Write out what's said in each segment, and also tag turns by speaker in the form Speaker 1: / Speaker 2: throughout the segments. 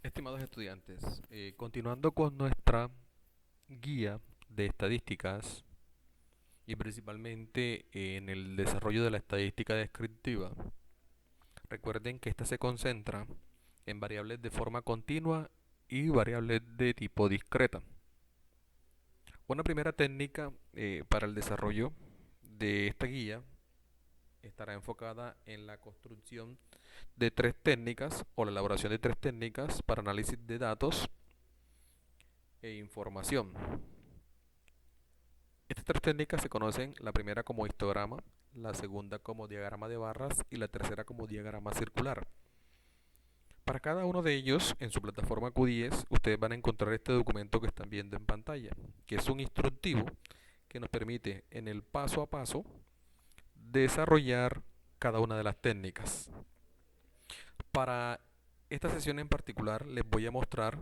Speaker 1: Estimados estudiantes, continuando con nuestra guía de estadísticas y principalmente en el desarrollo de la estadística descriptiva, recuerden que esta se concentra en variables de forma continua y variables de tipo discreta. Una primera técnica para el desarrollo de esta guía estará enfocada en la construcción de tres técnicas o la elaboración de tres técnicas para análisis de datos e información. Estas tres técnicas se conocen, la primera como histograma, la segunda como diagrama de barras y la tercera como diagrama circular. Para cada uno de ellos, en su plataforma Q10, ustedes van a encontrar este documento que están viendo en pantalla, que es un instructivo que nos permite en el paso a paso desarrollar cada una de las técnicas. Para esta sesión en particular les voy a mostrar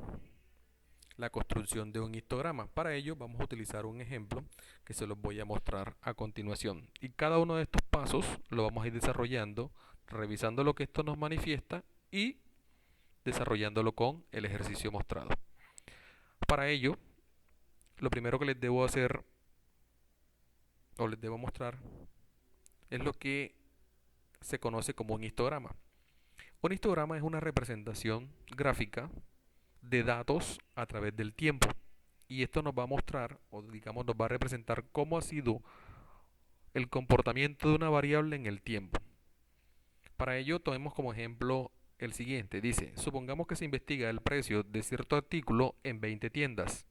Speaker 1: la construcción de un histograma. Para ello vamos a utilizar un ejemplo que se los voy a mostrar a continuación. Y cada uno de estos pasos lo vamos a ir desarrollando, revisando lo que esto nos manifiesta y desarrollándolo con el ejercicio mostrado. Para ello, lo primero que les debo hacer o les debo mostrar es lo que se conoce como un histograma. Un histograma es una representación gráfica de datos a través del tiempo. Y esto nos va a mostrar, o digamos nos va a representar cómo ha sido el comportamiento de una variable en el tiempo. Para ello tomemos como ejemplo el siguiente. Dice, supongamos que se investiga el precio de cierto artículo en 20 tiendas,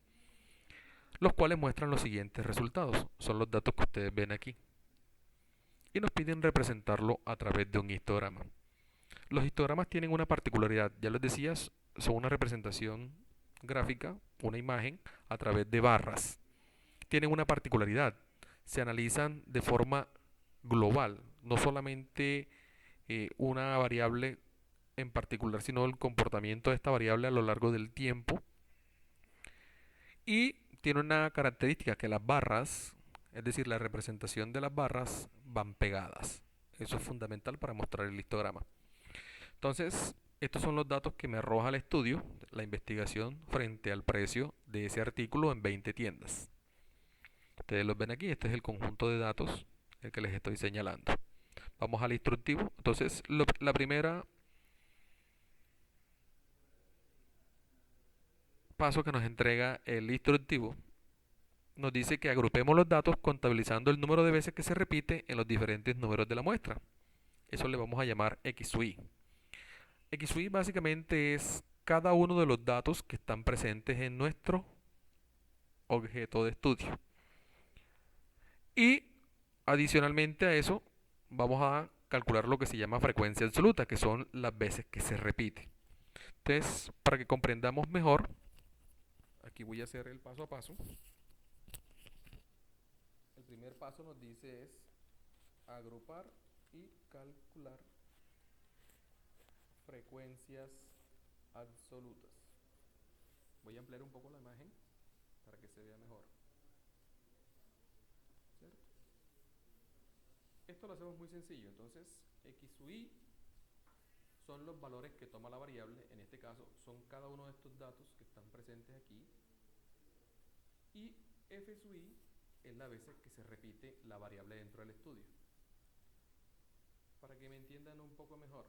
Speaker 1: los cuales muestran los siguientes resultados. Son los datos que ustedes ven aquí. Y nos piden representarlo a través de un histograma. Los histogramas tienen una particularidad, ya les decía, son una representación gráfica, una imagen, a través de barras. Tienen una particularidad, se analizan de forma global, no solamente una variable en particular, sino el comportamiento de esta variable a lo largo del tiempo. Y tiene una característica que las barras, es decir, la representación de las barras, van pegadas. Eso es fundamental para mostrar el histograma. Entonces, estos son los datos que me arroja el estudio, la investigación frente al precio de ese artículo en 20 tiendas. Ustedes los ven aquí, este es el conjunto de datos el que les estoy señalando. Vamos al instructivo. Entonces, la primera paso que nos entrega el instructivo nos dice que agrupemos los datos contabilizando el número de veces que se repite en los diferentes números de la muestra. Eso le vamos a llamar XY. XY básicamente es cada uno de los datos que están presentes en nuestro objeto de estudio. Y adicionalmente a eso, vamos a calcular lo que se llama frecuencia absoluta, que son las veces que se repite. Entonces, para que comprendamos mejor, aquí voy a hacer el paso a paso. El primer paso nos dice es agrupar y calcular frecuencias absolutas. Voy a ampliar un poco la imagen para que se vea mejor. ¿Cierto? Esto lo hacemos muy sencillo. Entonces, x sub y son los valores que toma la variable. En este caso, son cada uno de estos datos que están presentes aquí. Y f sub i es la veces que se repite la variable dentro del estudio. Para que me entiendan un poco mejor.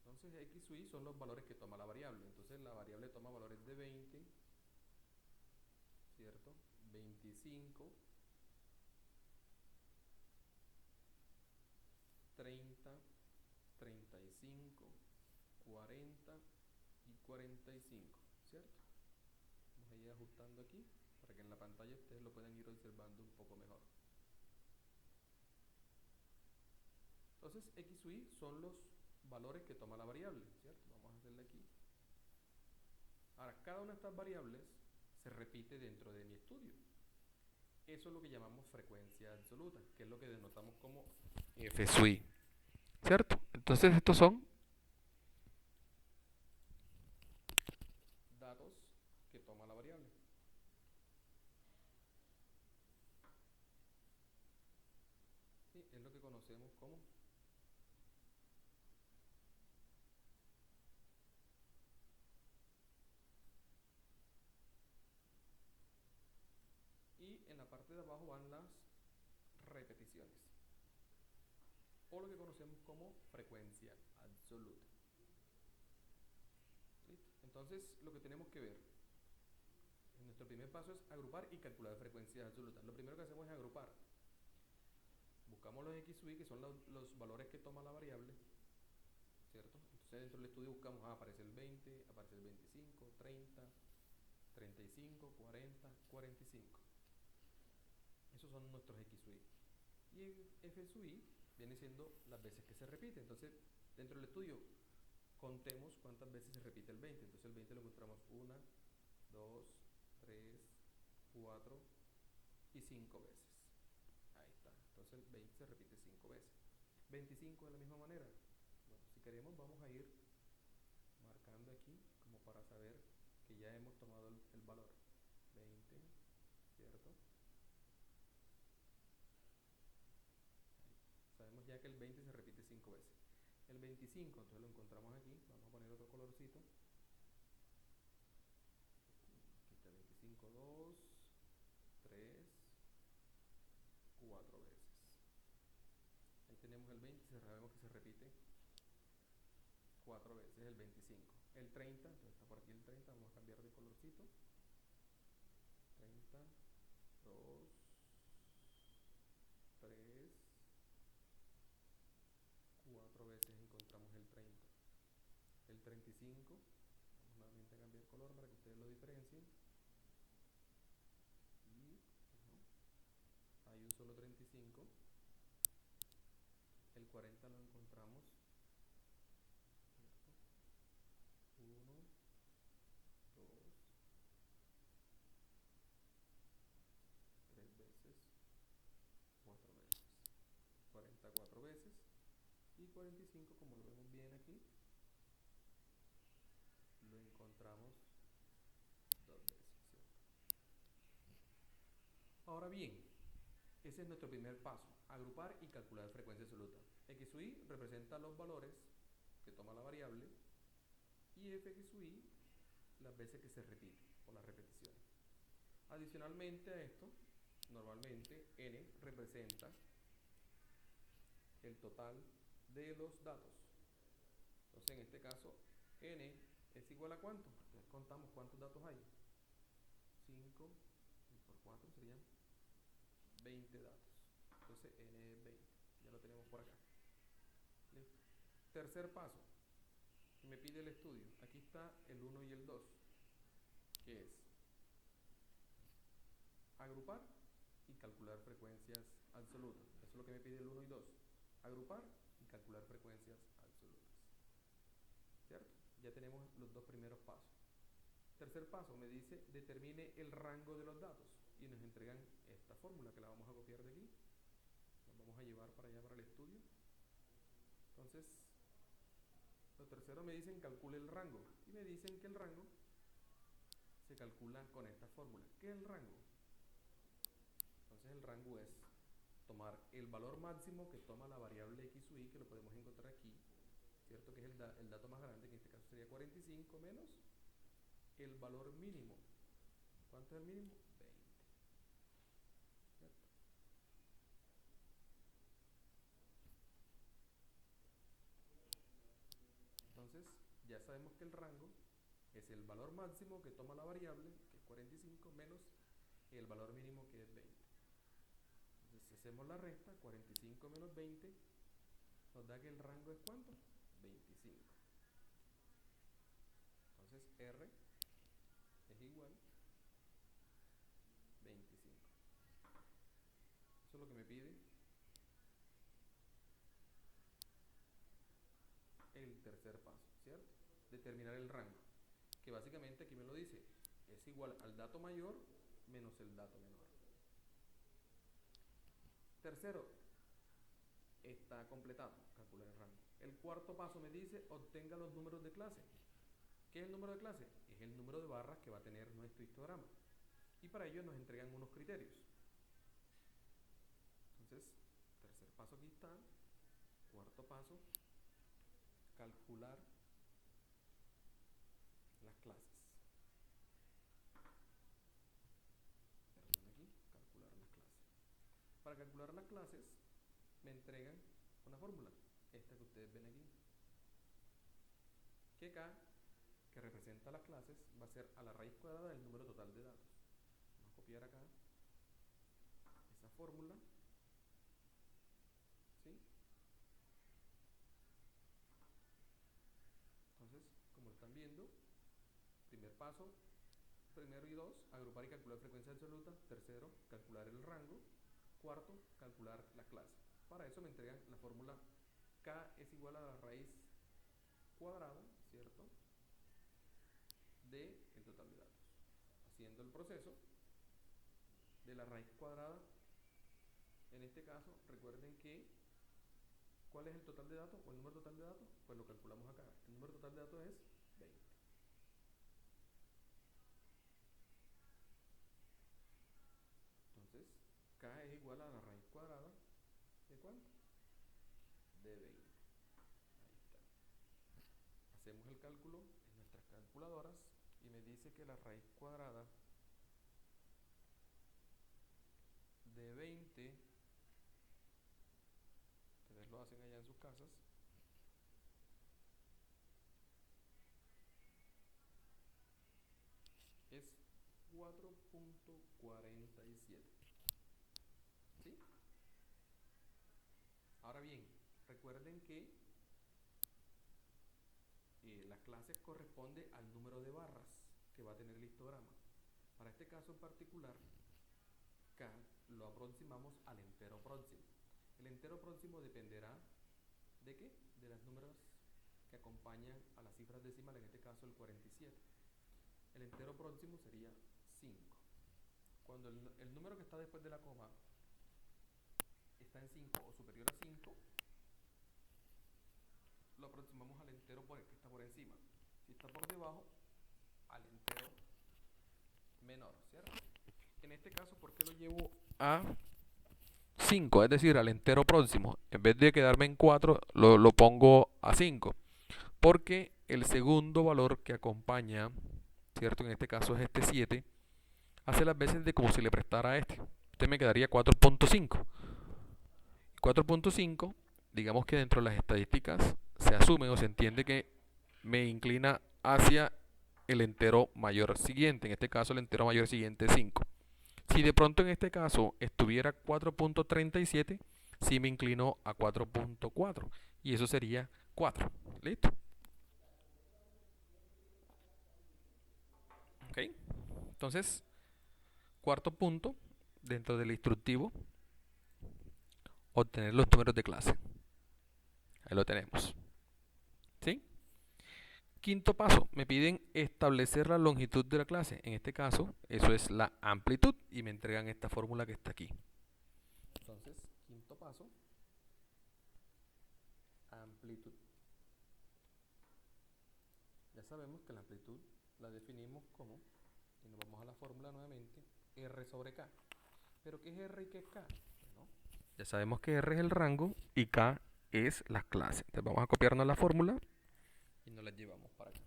Speaker 1: Entonces x sub i son los valores que toma la variable. Entonces la variable toma valores de 20, ¿cierto? 25, 30, 35, 40 y 45, ¿cierto? Vamos a ir ajustando aquí para que en la pantalla ustedes lo puedan ir observando un poco mejor. Entonces x sub i son los valores que toma la variable, ¿cierto? Vamos a hacerle aquí. Ahora, cada una de estas variables se repite dentro de mi estudio. Eso es lo que llamamos frecuencia absoluta, que es lo que denotamos como f sub i, ¿cierto? Entonces estos son datos que toma la variable. ¿Sí? Es lo que conocemos como o lo que conocemos como frecuencia absoluta. ¿Listo? Entonces, lo que tenemos que ver en nuestro primer paso es agrupar y calcular frecuencias absolutas. Lo primero que hacemos es agrupar. Buscamos los x sub i, que son los valores que toma la variable, ¿cierto? Entonces dentro del estudio buscamos, aparece el 20, aparece el 25, 30, 35, 40, 45. Esos son nuestros x sub i. Y el f sub i viene siendo las veces que se repite. Entonces dentro del estudio contemos cuántas veces se repite el 20. Entonces el 20 lo encontramos 1, 2, 3, 4 y 5 veces. Ahí está. Entonces el 20 se repite 5 veces. 25 de la misma manera. Bueno, si queremos vamos a ir marcando aquí como para saber que ya hemos tomado el valor. 20, ¿cierto? Ahí. Sabemos ya que el 20 se repite 5 veces. El 25, entonces lo encontramos aquí. Vamos a poner otro colorcito. Aquí está el 25, 2, 3, 4 veces. Ahí tenemos el 20, sabemos que se repite 4 veces el 25. El 30, entonces está por aquí el 30, vamos a cambiar de colorcito. 30, 2, 3, 4 veces encontramos el 30. El 35, vamos nuevamente a cambiar color para que ustedes lo diferencien. Y hay un solo 35. El 40 lo encontramos 1, 2, 3 veces, 4 veces. 44 veces. Y 45, como lo vemos bien aquí, lo encontramos 2 veces, ¿cierto? Ahora bien, ese es nuestro primer paso, agrupar y calcular frecuencia absoluta. X sub i representa los valores que toma la variable y fx sub i las veces que se repite, o las repeticiones. Adicionalmente a esto, normalmente n representa el total de los datos. Entonces en este caso n es igual a ¿cuánto? Entonces contamos cuántos datos hay. 5 y por 4 serían 20 datos. Entonces n es 20. Ya lo tenemos por acá. ¿Listo? Tercer paso. Me pide el estudio. Aquí está el 1 y el 2. ¿Qué es? Agrupar y calcular frecuencias absolutas. Eso es lo que me pide el 1 y 2. Agrupar y calcular frecuencias absolutas. ¿Cierto? Ya tenemos los dos primeros pasos. Tercer paso, me dice determine el rango de los datos y nos entregan esta fórmula que la vamos a copiar de aquí. Nos vamos a llevar para allá para el estudio. Entonces, lo tercero me dicen calcule el rango y me dicen que el rango se calcula con esta fórmula. ¿Qué es el rango? Entonces el rango es tomar el valor máximo que toma la variable x sub i, que lo podemos encontrar aquí, ¿cierto? Que es el dato más grande, que en este caso sería 45 menos el valor mínimo. ¿Cuánto es el mínimo? 20. ¿Cierto? Entonces ya sabemos que el rango es el valor máximo que toma la variable, que es 45, menos el valor mínimo, que es 20. Entonces si hacemos la resta, 45 menos 20 nos da que el rango es ¿cuánto? 25. Entonces R es igual 25. Eso es lo que me pide el tercer paso, ¿cierto? Determinar el rango, que básicamente aquí me lo dice, es igual al dato mayor menos el dato menor. Tercero, está completado, calcular el rango. El cuarto paso me dice obtenga los números de clase. ¿Qué es el número de clase? Es el número de barras que va a tener nuestro histograma. Y para ello nos entregan unos criterios. Entonces, tercer paso aquí está. Cuarto paso, calcular las clases. Perdón, aquí, calcular las clases. Para calcular las clases me entregan una fórmula, esta que ustedes ven aquí, que K, que representa las clases, va a ser a la raíz cuadrada del número total de datos. Vamos a copiar acá esa fórmula, ¿sí? Entonces, como están viendo, primer paso, primero y dos, agrupar y calcular frecuencia absoluta. Tercero, calcular el rango. Cuarto, calcular la clase. Para eso me entregan la fórmula K es igual a la raíz cuadrada, ¿cierto?, de el total de datos. Haciendo el proceso de la raíz cuadrada, en este caso, recuerden que ¿cuál es el total de datos o el número total de datos? Pues lo calculamos acá. El número total de datos es 20. Entonces, K es igual a la raíz cuadrada ¿de cuánto? De 20. Ahí está. Hacemos el cálculo en nuestras calculadoras y me dice que la raíz cuadrada de 20, ustedes lo hacen allá en sus casas, es 4.47. ¿Sí? Ahora bien, recuerden que la clase corresponde al número de barras que va a tener el histograma. Para este caso en particular, K lo aproximamos al entero próximo. El entero próximo dependerá ¿de qué? De los números que acompañan a las cifras decimales, en este caso el 47. El entero próximo sería 5. Cuando el número que está después de la coma está en 5 o superior a 5, lo aproximamos al entero que está por encima. Si está por debajo, al entero menor, ¿cierto? En este caso, ¿por qué lo llevo a 5? Es decir, al entero próximo. En vez de quedarme en 4, lo pongo a 5. Porque el segundo valor que acompaña, ¿cierto? En este caso es este 7, hace las veces de como si le prestara a este. Este me quedaría 4.5. 4.5, digamos que dentro de las estadísticas se asume o se entiende que me inclina hacia el entero mayor siguiente. En este caso el entero mayor siguiente es 5. Si de pronto en este caso estuviera 4.37, sí me inclino a 4.4 y eso sería 4. ¿Listo? ¿Ok? Entonces, cuarto punto dentro del instructivo, obtener los números de clase. Ahí lo tenemos. ¿Sí? Quinto paso, me piden establecer la longitud de la clase. En este caso, eso es la amplitud y me entregan esta fórmula que está aquí. Entonces, quinto paso, amplitud. Ya sabemos que la amplitud la definimos como, y nos vamos a la fórmula nuevamente, R sobre K. ¿Pero qué es R y qué es K? Bueno, ya sabemos que R es el rango y K es la clase. Entonces vamos a copiarnos la fórmula y nos la llevamos para acá.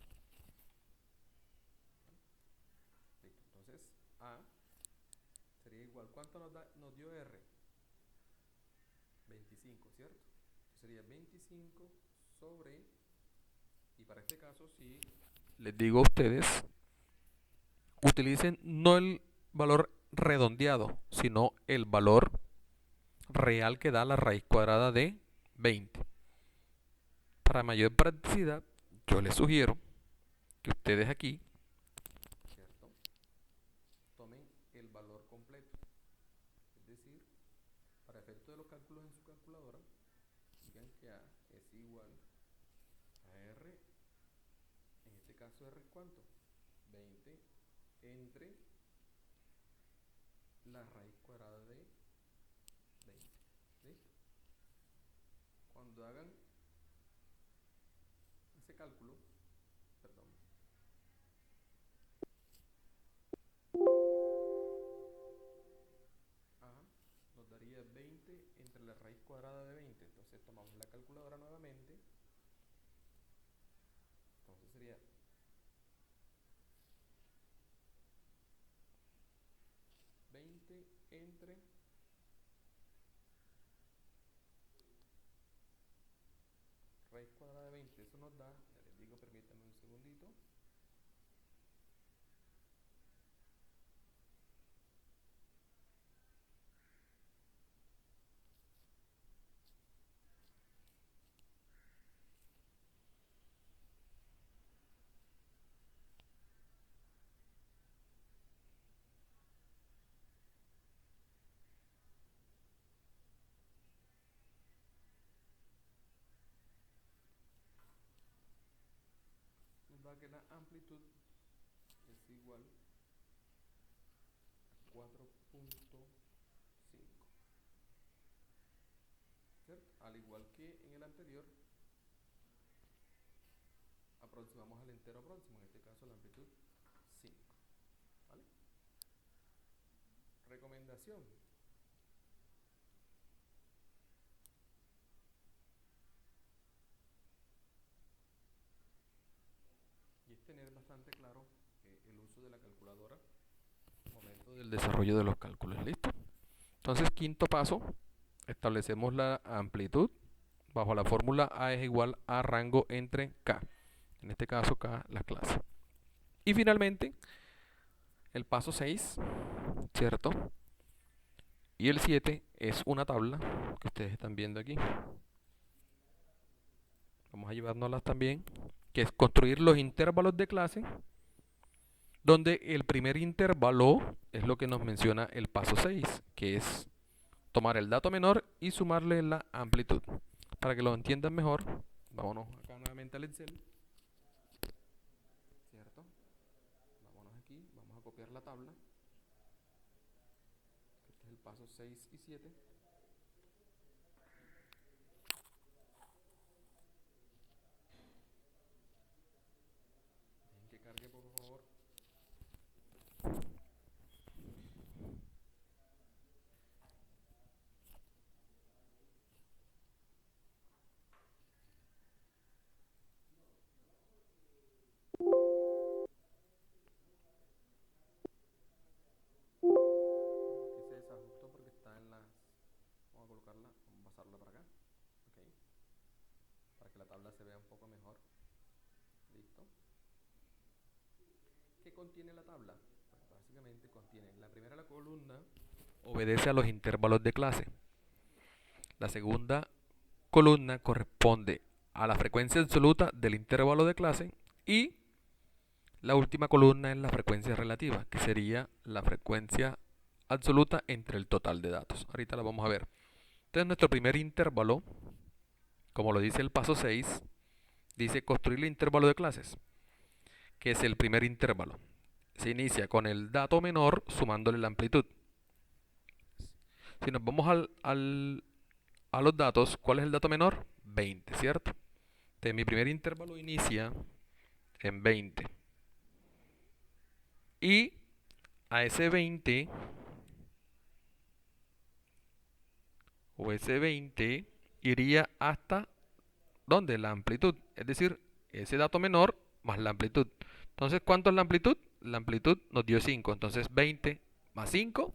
Speaker 1: Listo. Entonces, A sería igual. ¿Cuánto nos dio R? 25, ¿cierto? Sería 25 sobre, y para este caso sí, les digo a ustedes, utilicen no el valor redondeado, sino el valor real que da la raíz cuadrada de 20. Para mayor practicidad, yo les sugiero que ustedes aquí, ¿cierto?, tomen el valor completo. Es decir, para efecto de los cálculos en su calculadora, digan que A es igual a R, en este caso R es ¿cuánto? 20 entre la raíz cuadrada de 20. ¿Listo? Cuando hagan ese cálculo, perdón, A nos daría 20 entre la raíz cuadrada de 20. Entonces tomamos la calculadora nuevamente. Entonces sería 20 entre tabla, ya les digo, permítanme un segundito. Nos da que la amplitud es igual a 4.5, ¿cierto? Al igual que en el anterior, aproximamos al entero próximo, en este caso la amplitud 5, ¿vale? Recomendación. Y es tener bastante claro el uso de la calculadora al momento del desarrollo de los cálculos. ¿Listo? Entonces, quinto paso, establecemos la amplitud bajo la fórmula A es igual a rango entre K. En este caso, K, la clase. Y finalmente, el paso 6, ¿cierto? Y el 7 es una tabla que ustedes están viendo aquí. Vamos a llevárnoslas también, que es construir los intervalos de clase, donde el primer intervalo es lo que nos menciona el paso 6, que es tomar el dato menor y sumarle la amplitud. Para que lo entiendan mejor, vámonos acá nuevamente al Excel, ¿cierto? Vámonos aquí, vamos a copiar la tabla. Este es el paso 6 y 7. Dejen que cargue, por favor. Aquí se desajustó porque está en las... Vamos a colocarla, vamos a pasarla para acá. Ok. Para que la tabla se vea un poco mejor. Listo. ¿Qué contiene la tabla? Pues básicamente contiene la primera columna, obedece a los intervalos de clase. La segunda columna corresponde a la frecuencia absoluta del intervalo de clase y la última columna es la frecuencia relativa, que sería la frecuencia absoluta entre el total de datos. Ahorita la vamos a ver. Entonces nuestro primer intervalo, como lo dice el paso 6, dice construir el intervalo de clases, que es el primer intervalo. Se inicia con el dato menor sumándole la amplitud. Si nos vamos a los datos, ¿cuál es el dato menor? 20, ¿cierto? Entonces mi primer intervalo inicia en 20. Y a ese 20, o ese 20, iría hasta, ¿dónde? La amplitud. Es decir, ese dato menor más la amplitud. Entonces, ¿cuánto es la amplitud? La amplitud nos dio 5. Entonces, 20 más 5,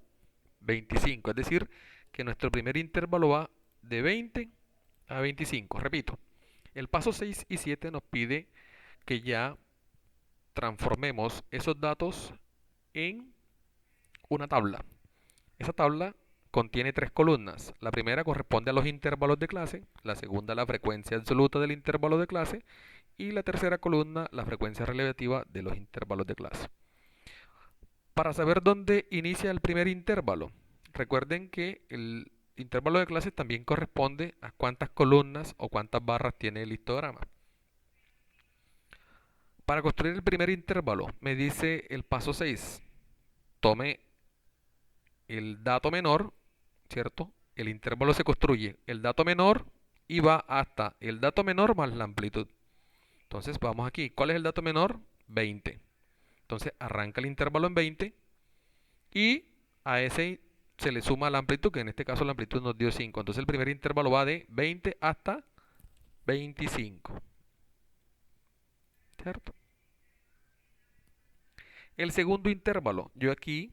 Speaker 1: 25. Es decir, que nuestro primer intervalo va de 20 a 25. Repito, el paso 6 y 7 nos pide que ya transformemos esos datos en una tabla. Esa tabla contiene tres columnas. La primera corresponde a los intervalos de clase, la segunda la frecuencia absoluta del intervalo de clase y la tercera columna la frecuencia relativa de los intervalos de clase. Para saber dónde inicia el primer intervalo, recuerden que el intervalo de clase también corresponde a cuántas columnas o cuántas barras tiene el histograma. Para construir el primer intervalo, me dice el paso 6, tome el dato menor, ¿cierto? El intervalo se construye el dato menor y va hasta el dato menor más la amplitud. Entonces vamos aquí. ¿Cuál es el dato menor? 20. Entonces arranca el intervalo en 20 y a ese se le suma la amplitud, que en este caso la amplitud nos dio 5. Entonces el primer intervalo va de 20 hasta 25. ¿Cierto? El segundo intervalo, yo aquí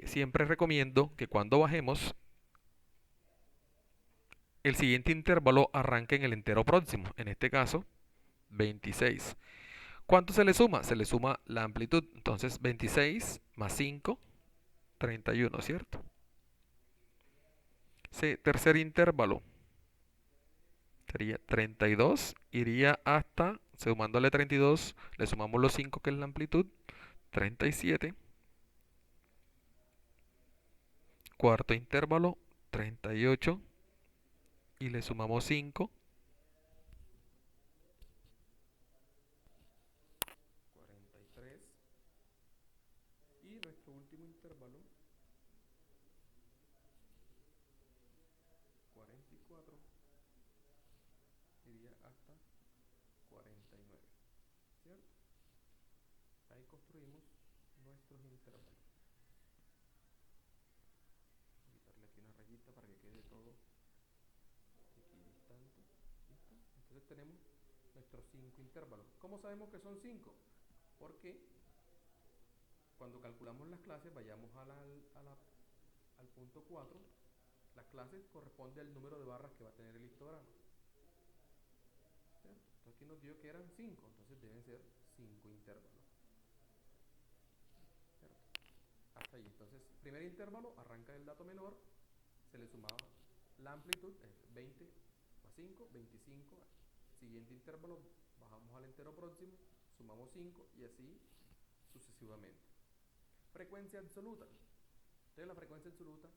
Speaker 1: siempre recomiendo que cuando bajemos el siguiente intervalo arranca en el entero próximo, en este caso 26. ¿Cuánto se le suma? Se le suma la amplitud. Entonces 26 más 5, 31, ¿cierto? Tercer intervalo sería 32, iría hasta, sumándole 32, le sumamos los 5 que es la amplitud, 37. Cuarto intervalo, 38, y le sumamos 5, 43. Y nuestro último intervalo, 44, iría hasta 49, ¿cierto? Ahí construimos nuestros intervalos. Voy a quitarle aquí una rayita para que quede todo equidistante. ¿Listo? Entonces tenemos nuestros 5 intervalos. ¿Cómo sabemos que son 5? Porque cuando calculamos las clases, vayamos al punto 4. Las clases corresponde al número de barras que va a tener el histograma. ¿Cierto? Entonces aquí nos dio que eran 5, entonces deben ser 5 intervalos. ¿Cierto? Hasta ahí. Entonces, primer intervalo arranca del dato menor, se le sumaba la amplitud, es 20 más 5, 25. Siguiente intervalo, bajamos al entero próximo, sumamos 5 y así sucesivamente. Frecuencia absoluta. Entonces la frecuencia absoluta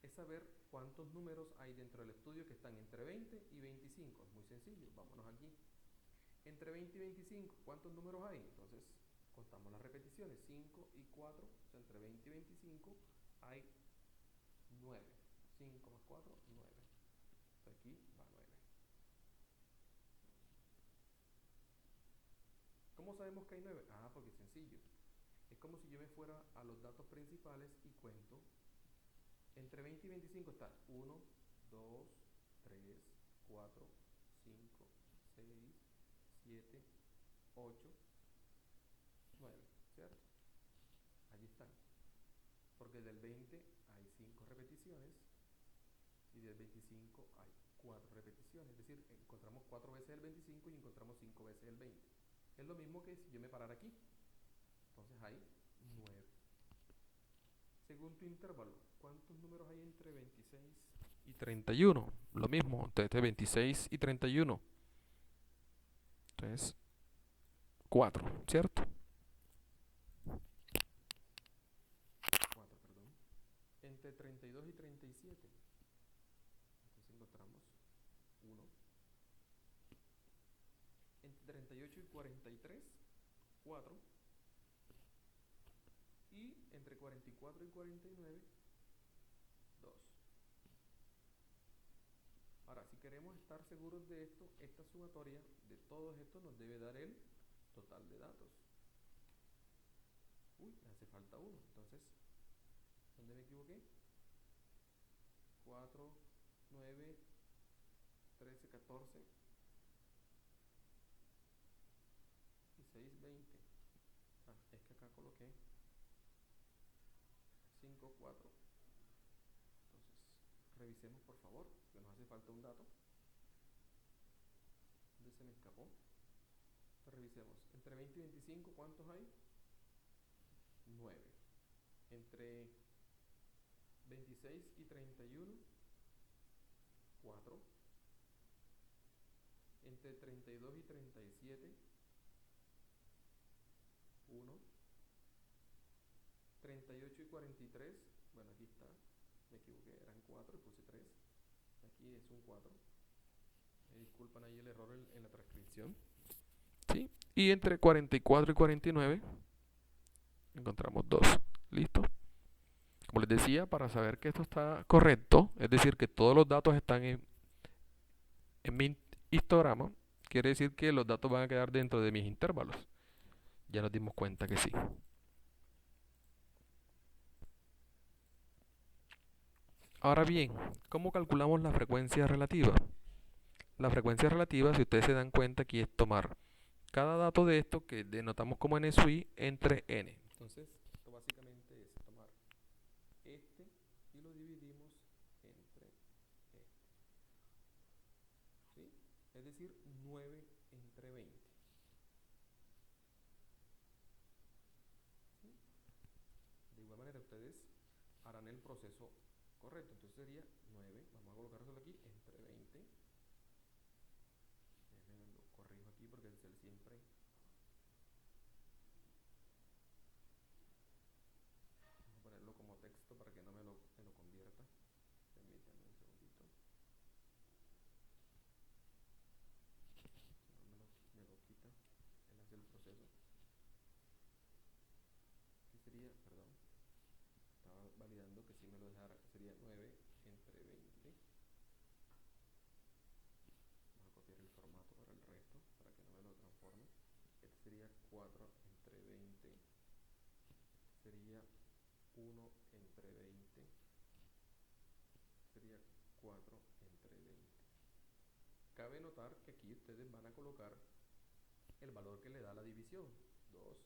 Speaker 1: es saber cuántos números hay dentro del estudio que están entre 20 y 25. Es muy sencillo, vámonos aquí. Entre 20 y 25, ¿cuántos números hay? Entonces contamos las repeticiones, 5 y 4, o sea, entre 20 y 25 hay 9. 5 más 4, 9. Entonces aquí va 9. ¿Cómo sabemos que hay 9? Ah, porque es sencillo. Es como si yo me fuera a los datos principales y cuento. Entre 20 y 25 está 1, 2, 3, 4, 5, 6, 7, 8, 9, ¿cierto? Allí están. Porque del 20 hay 5 repeticiones y del 25 hay 4 repeticiones. Es decir, encontramos 4 veces el 25 y encontramos 5 veces el 20. Es lo mismo que si yo me parara aquí. Entonces hay 9. Segundo intervalo, ¿cuántos números hay entre 26 y 31? Lo mismo, entre 26 y 31. Entonces, 4, ¿cierto? 4, perdón. Entre 32 y 37. Entonces encontramos 1. Entre 38 y 43, 4. Y entre 44 y 49, 2. Ahora, si queremos estar seguros de esto, esta sumatoria de todos estos nos debe dar el total de datos. Uy, me hace falta 1. Entonces, ¿dónde me equivoqué? 4, 9, 13, 14 y 6, 20. Ah, es que acá coloqué 5, 4. Entonces, revisemos por favor, que nos hace falta un dato. ¿Dónde se me escapó? Revisemos. Entre 20 y 25, ¿cuántos hay? 9. Entre 26 y 31, 4. Entre 32 y 37, 1. 38 y 43, bueno, aquí está, me equivoqué, eran 4 y puse 3. Aquí es un 4. Me disculpan ahí el error en la transcripción. ¿Sí? Y entre 44 y 49 encontramos 2. ¿Listo? Como les decía, para saber que esto está correcto, es decir, que todos los datos están en mi histograma, quiere decir que los datos van a quedar dentro de mis intervalos. Ya nos dimos cuenta que sí. Ahora bien, ¿cómo calculamos la frecuencia relativa? La frecuencia relativa, si ustedes se dan cuenta, aquí es tomar cada dato de esto que denotamos como n sub i entre n. Entonces, esto básicamente es tomar este y lo dividimos entre este. van en el proceso correcto. Entonces sería 9, vamos a colocárselo aquí, entre 20. Déjenme lo corrijo aquí porque el cel siempre... Vamos a ponerlo como texto para que no me lo convierta. Permítanme un segundito. Si no me lo quita, él hace el proceso. ¿Qué sería? Perdón. Estaba validando que si me lo dejara. Sería 9 entre 20. Vamos a copiar el formato para el resto, para que no me lo transforme. Este sería 4 entre 20. Este sería 1 entre 20. Sería 4 entre 20. Cabe notar que aquí ustedes van a colocar el valor que le da la división, 2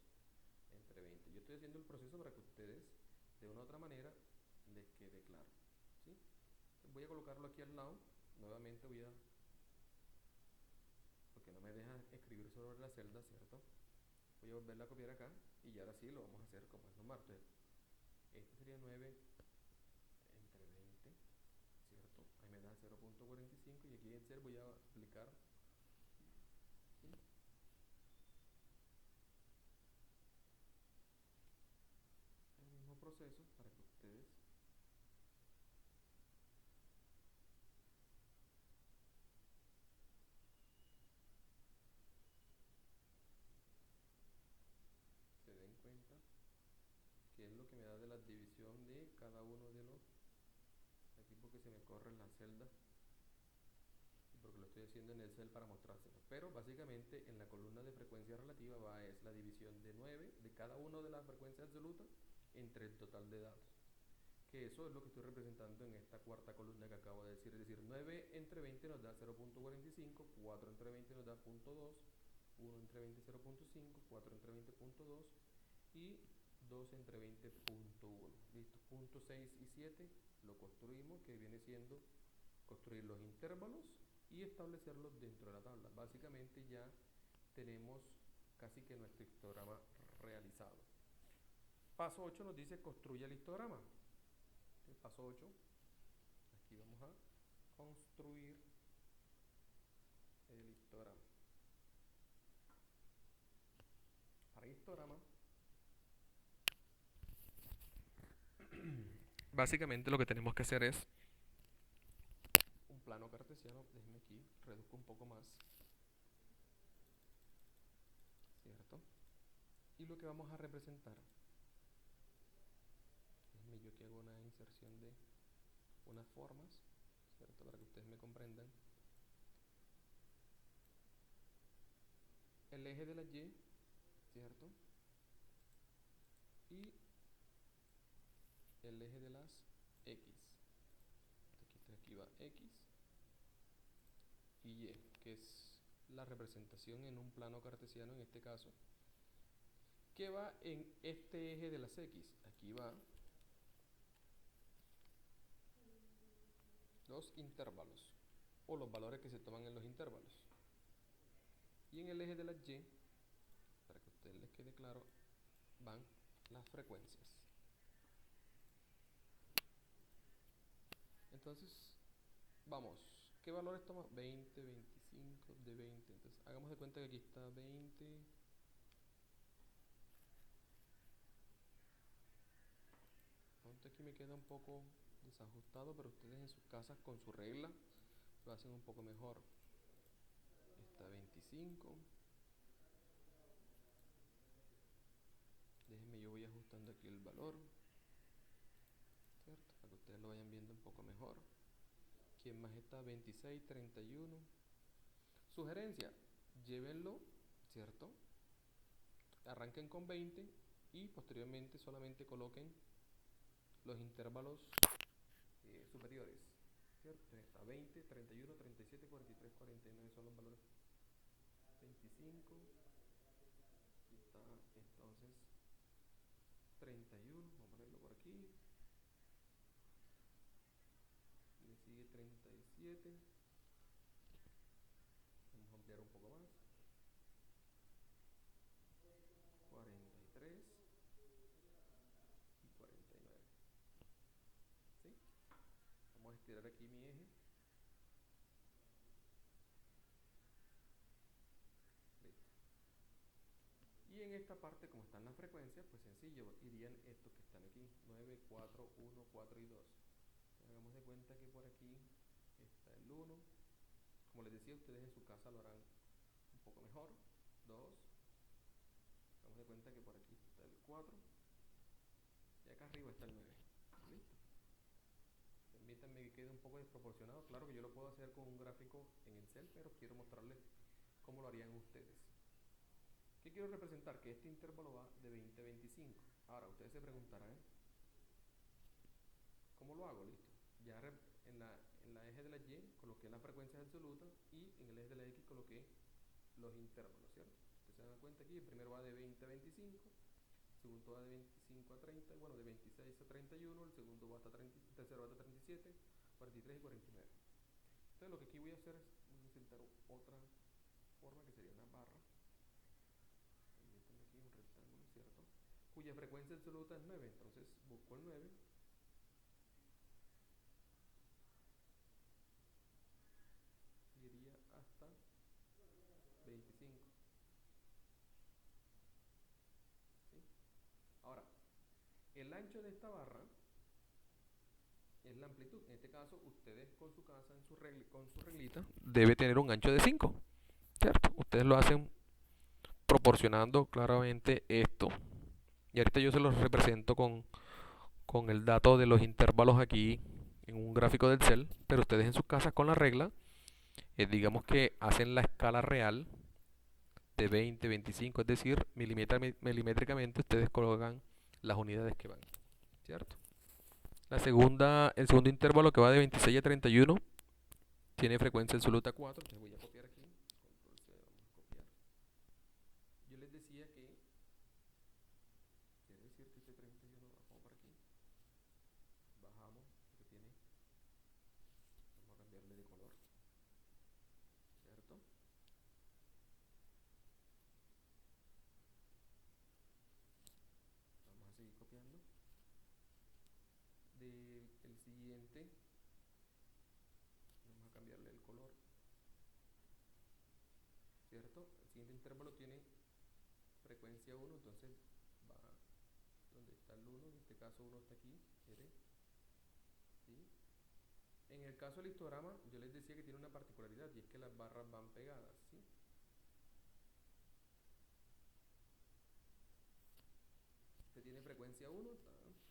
Speaker 1: entre 20. Yo estoy haciendo el proceso para que ustedes de una u otra manera les quede claro, ¿sí? Voy a colocarlo aquí al lado. Nuevamente voy a, porque no me deja escribir sobre la celda, ¿cierto? Voy a volverla a copiar acá y ahora sí lo vamos a hacer como es normal. Entonces, este sería 9 entre 20, ¿cierto? Ahí me da 0.45 y aquí en Excel voy a aplicar, ¿sí?, el mismo proceso para que ustedes se den cuenta que es lo que me da de la división de cada uno de los... Aquí porque se me corren las celdas y porque lo estoy haciendo en Excel para mostrárselo. Pero básicamente en la columna de frecuencia relativa va es la división de 9 de cada una de las frecuencias absolutas entre el total de datos. Que eso es lo que estoy representando en esta cuarta columna que acabo de decir. Es decir, 9 entre 20 nos da 0.45, 4 entre 20 nos da 0.2, 1 entre 20 0.5, 4 entre 20 0.2 y 2 entre 20.1. Listo, punto 6 y 7 lo construimos, que viene siendo construir los intervalos y establecerlos dentro de la tabla. Básicamente ya tenemos casi que nuestro histograma realizado. Paso 8 nos dice construye el histograma. El paso 8, aquí vamos a construir el histograma. Para histograma, básicamente lo que tenemos que hacer es un plano cartesiano. Déjenme aquí, reduzco un poco más, ¿cierto? Y lo que vamos a representar, déjenme yo que hago una inserción de unas formas, ¿cierto? Para que ustedes me comprendan. El eje de la Y, ¿cierto? Y el eje de las X. Aquí va X y Y, que es la representación en un plano cartesiano en este caso. ¿Qué va en este eje de las X? Aquí va los intervalos o los valores que se toman en los intervalos. Y en el eje de las Y, para que a ustedes les quede claro, van las frecuencias. Entonces, vamos, ¿qué valores toma? 20, 25, de 20. Entonces, hagamos de cuenta que aquí está 20. Ponte aquí me queda un poco desajustado, pero ustedes en sus casas con su regla lo hacen un poco mejor. Está 25. Déjenme, yo voy ajustando aquí el valor, ¿cierto? Para que ustedes lo vayan viendo un poco mejor. ¿Quién más está? 26, 31. Sugerencia, llévenlo, ¿cierto? Arranquen con 20 y posteriormente solamente coloquen los intervalos superiores, ¿cierto? Entonces está 20, 31, 37, 43, 49 son los valores. 25, aquí está entonces 31, vamos a ponerlo por aquí. Le sigue 37. Vamos a ampliar un poco más. 43 y 49. Vamos a estirar aquí mi eje. Listo. Y en esta parte, como están las frecuencias, pues sencillo, irían estos que están aquí, 9, 4, 1, 4 y 2. Hagamos de cuenta que por aquí está el 1. Como les decía, ustedes en su casa lo harán un poco mejor. 2. Hagamos de cuenta que por aquí está el 4. Y acá arriba está el 9. ¿Listo? Permítanme que quede un poco desproporcionado. Claro que yo lo puedo hacer con un gráfico en Excel, pero quiero mostrarles cómo lo harían ustedes. ¿Qué quiero representar? Que este intervalo va de 20 a 25. Ahora, ustedes se preguntarán, ¿cómo lo hago? Listo. Ya en la eje de la Y coloqué las frecuencias absolutas y en el eje de la X coloqué los intervalos, ¿cierto? Ustedes se dan cuenta aquí, el primero va de 20 a 25, el segundo va de 25 a 30, bueno, de 26 a 31, el segundo va hasta 30, el tercero va hasta 37, 43 y 49. Entonces lo que aquí voy a hacer es, voy a insertar otra forma que sería una barra. Permítanme aquí un rectángulo, ¿cierto? Cuya frecuencia absoluta es 9, entonces busco el 9. Iría hasta 25. ¿Sí? Ahora, el ancho de esta barra es la amplitud. En este caso, ustedes con su casa, con su reglita, debe tener un ancho de 5, ¿cierto? Ustedes lo hacen proporcionando claramente esto. Y ahorita yo se los represento con el dato de los intervalos aquí en un gráfico del Excel, pero ustedes en sus casas con la regla, digamos que hacen la escala real de 20, 25, es decir, milimétricamente ustedes colocan las unidades que van, ¿cierto? El segundo intervalo que va de 26 a 31 tiene frecuencia absoluta 4, entonces voy a copiar aquí, control C, vamos a copiar. Yo les decía que, quiere decir que este 31 lo pongo por aquí, bajamos, que tiene, vamos a cambiarle de color, ¿cierto? Vamos a seguir copiando. Del siguiente, vamos a cambiarle el color, ¿cierto? El siguiente intervalo tiene frecuencia 1, entonces va donde está el 1, en este caso 1 está aquí, ¿sí? En el caso del histograma, yo les decía que tiene una particularidad y es que las barras van pegadas, ¿sí? Este tiene frecuencia 1,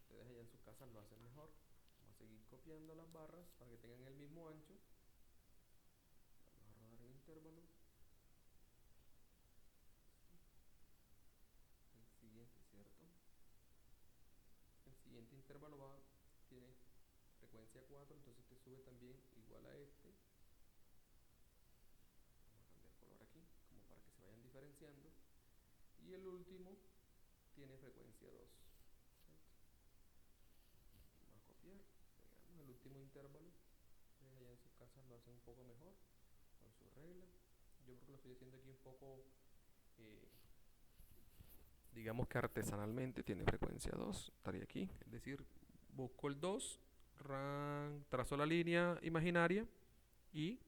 Speaker 1: ustedes allá en sus casas lo hacen mejor. Vamos a seguir copiando las barras para que tengan el mismo ancho. Vamos a rodar el intervalo. El siguiente, ¿cierto? El siguiente intervalo tiene frecuencia 4, entonces este sube también igual a este. Vamos a cambiar color aquí, como para que se vayan diferenciando. Y el último tiene frecuencia 2. ¿Cierto? Vamos a copiar, pegamos el último intervalo. Ustedes allá en sus casas lo hacen un poco mejor, con su regla. Yo creo que lo estoy haciendo aquí un poco, digamos que artesanalmente, tiene frecuencia 2, estaría aquí. Es decir, busco el 2, trazo la línea imaginaria y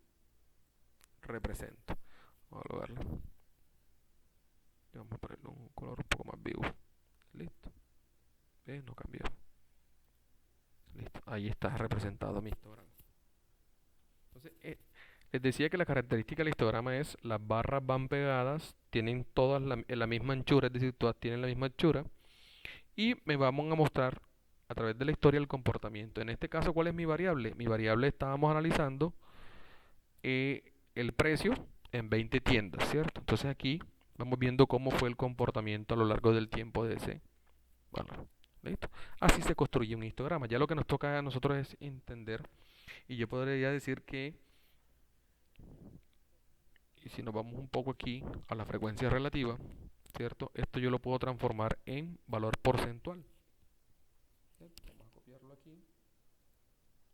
Speaker 1: represento. Vamos a verlo. Vamos a ponerle un color un poco más vivo. Listo. No cambió. Listo. Ahí está representado mi histograma. Entonces, les decía que la característica del histograma es las barras van pegadas, tienen todas la misma anchura, es decir, todas tienen la misma anchura. Y me vamos a mostrar a través de la historia el comportamiento. En este caso, ¿cuál es mi variable? Mi variable estábamos analizando el precio en 20 tiendas, ¿cierto? Entonces aquí vamos viendo cómo fue el comportamiento a lo largo del tiempo de ese valor. ¿Listo? Así se construye un histograma. Ya lo que nos toca a nosotros es entender, y yo podría decir que, y si nos vamos un poco aquí a la frecuencia relativa, ¿cierto? Esto yo lo puedo transformar en valor porcentual. ¿Cierto? Vamos a copiarlo aquí.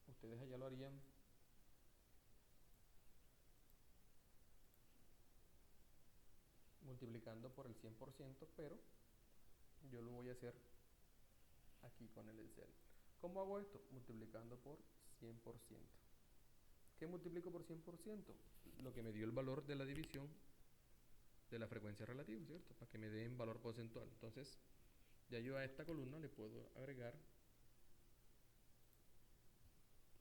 Speaker 1: Ustedes allá lo harían multiplicando por el 100%, pero yo lo voy a hacer aquí con el Excel. ¿Cómo hago esto? Multiplicando por 100%. ¿Qué multiplico por 100%? Lo que me dio el valor de la división de la frecuencia relativa, ¿cierto? Para que me den valor porcentual. Entonces, ya yo a esta columna le puedo agregar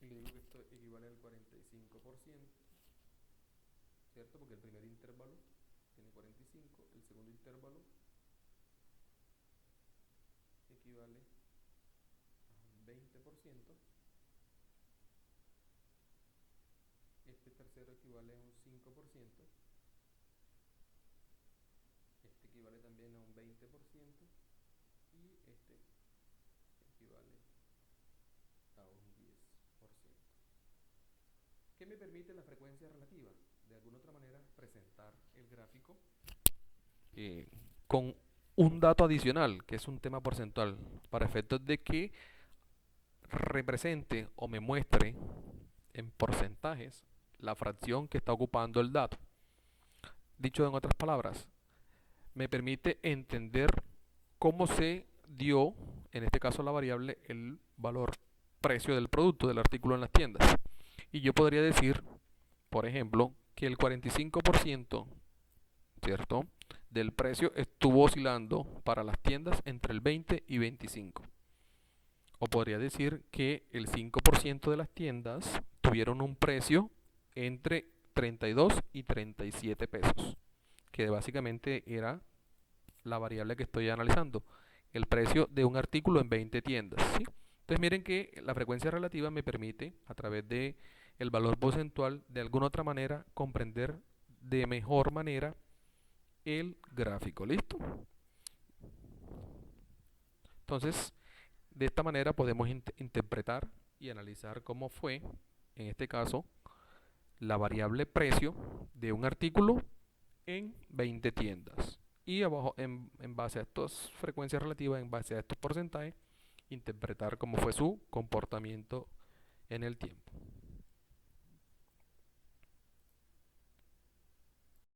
Speaker 1: y le digo que esto equivale al 45%, ¿cierto? Porque el primer intervalo tiene 45, el segundo intervalo equivale a un 20%, este tercero equivale a un 5%, este equivale también a un 20% y este equivale a un 10%. ¿Qué me permite la frecuencia relativa? De alguna otra manera presentar el gráfico con un dato adicional, que es un tema porcentual, para efectos de que represente o me muestre en porcentajes la fracción que está ocupando el dato. Dicho en otras palabras, me permite entender cómo se dio, en este caso la variable, el valor precio del producto, del artículo en las tiendas. Y yo podría decir, por ejemplo, que el 45%, ¿cierto?, del precio estuvo oscilando para las tiendas entre el 20 y 25. O podría decir que el 5% de las tiendas tuvieron un precio entre 32 y 37 pesos, que básicamente era la variable que estoy analizando, el precio de un artículo en 20 tiendas, ¿sí? Entonces miren que la frecuencia relativa me permite, a través de el valor porcentual, de alguna otra manera, comprender de mejor manera el gráfico. ¿Listo? Entonces, de esta manera podemos interpretar y analizar cómo fue, en este caso, la variable precio de un artículo en 20 tiendas. Y abajo, en base a estas frecuencias relativas, en base a estos porcentajes, interpretar cómo fue su comportamiento en el tiempo.